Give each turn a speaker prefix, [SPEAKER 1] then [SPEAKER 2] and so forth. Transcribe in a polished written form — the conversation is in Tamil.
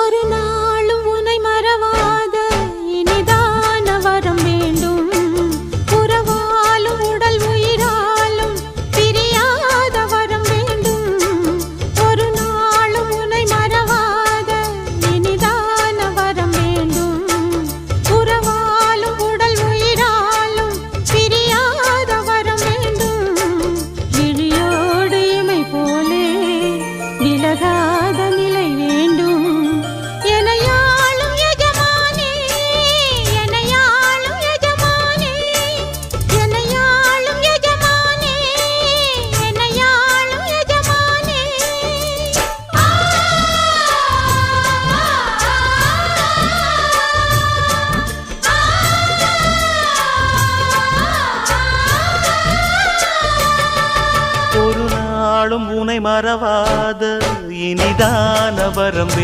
[SPEAKER 1] ஒரு நாளும் உன்னை மறவாத இனிதான வரம் வேண்டும். உறவாலும் உடல் உயிராலும் பிரியாத வரம் வேண்டும். ஒரு நாளும் உன்னை மறவாத இனிதான வரம் வேண்டும். உறவாலும் உடல் உயிராலும் பிரியாத வரம் வேண்டும். விழியோடு இமை போலே விலகாத நிலை வேண்டும். எனையாளும் எஜமானே, எனையாளும் எஜமானே, எனையாளும் எஜமானே, எனையாளும் எஜமானே.
[SPEAKER 2] ஒரு நாளும் உனை மறவாத இனிதான வரம் வேண்டும்.